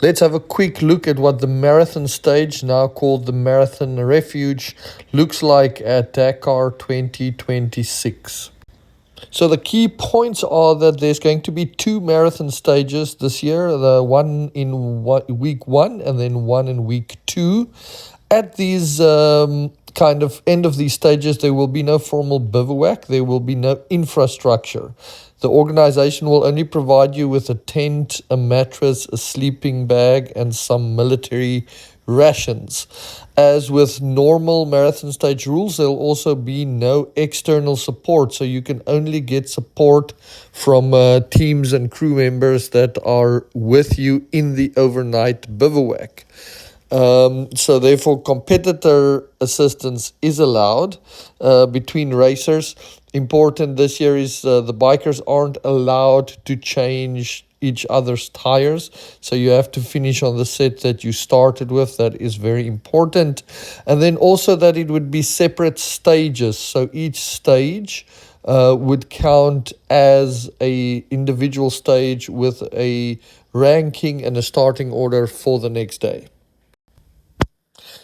Let's have a quick look at what the Marathon Stage, now called the Marathon Refuge, looks like at Dakar 2026. So the key points are that there's going to be 2 marathon stages this year, the one in week 1 and then one in week 2. At these kind of end of these stages, there will be no formal bivouac, there will be no infrastructure. The organization will only provide you with a tent, a mattress, a sleeping bag, and some military rations. As with normal marathon stage rules, there will also be no external support, so you can only get support from teams and crew members that are with you in the overnight bivouac. So therefore, competitor assistance is allowed between racers. Important this year is the bikers aren't allowed to change each other's tires, so you have to finish on the set that you started with. That is very important. And then also that it would be separate stages, so each stage would count as a individual stage with a ranking and a starting order for the next day.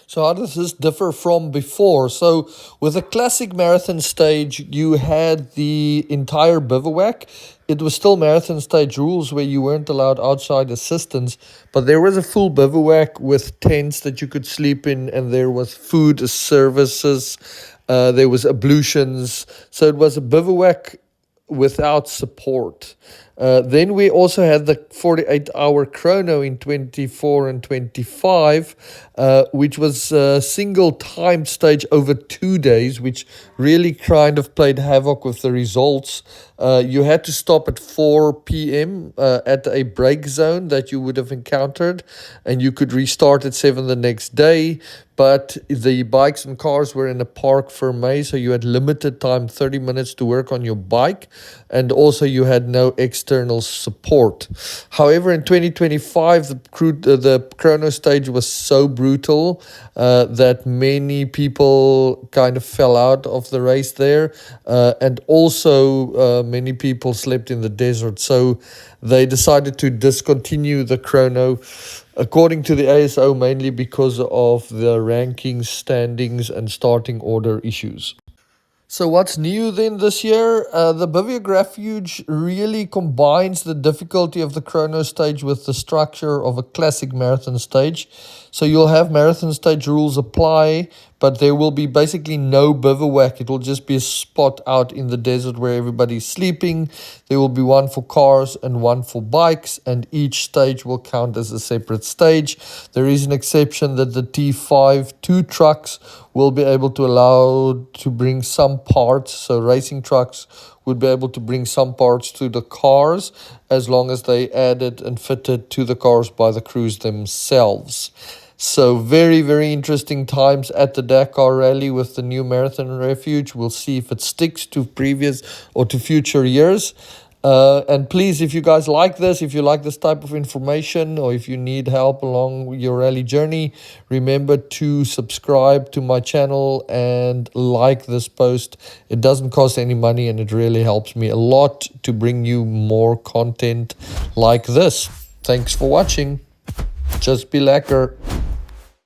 So how does this differ from before? So with a classic marathon stage, you had the entire bivouac. It was still marathon stage rules where you weren't allowed outside assistance, but there was a full bivouac with tents that you could sleep in, and there was food services, there was ablutions. So it was a bivouac without support. Then we also had the 48-hour chrono in 24 and 25, which was a single time stage over 2 days, which really kind of played havoc with the results. You had to stop at 4 p.m. At a break zone that you would have encountered, and you could restart at 7 the next day. But the bikes and cars were in a park fermé, so you had limited time, 30 minutes to work on your bike, and also you had no external support. However, in 2025, the Chrono Stage was so brutal that many people kind of fell out of the race there, and also many people slept in the desert, so they decided to discontinue the chrono, according to the ASO, mainly because of the rankings, standings, and starting order issues. So what's new then this year? The Bivouac Refuge really combines the difficulty of the Chrono Stage with the structure of a classic marathon stage. So you'll have marathon stage rules apply, but there will be basically no bivouac. It will just be a spot out in the desert where everybody's sleeping. There will be one for cars and one for bikes, and each stage will count as a separate stage. There is an exception that the T5 2 trucks will be able to allow to bring some parts, so racing trucks would be able to bring some parts to the cars as long as they added and fitted to the cars by the crews themselves. So very, very interesting times at the Dakar Rally with the new Marathon Refuge. We'll see if it sticks to previous or to future years. And please, if you guys like this, if you like this type of information, or if you need help along your rally journey, remember to subscribe to my channel and like this post. It doesn't cost any money, and it really helps me a lot to bring you more content like this. Thanks for watching. Just be lekker.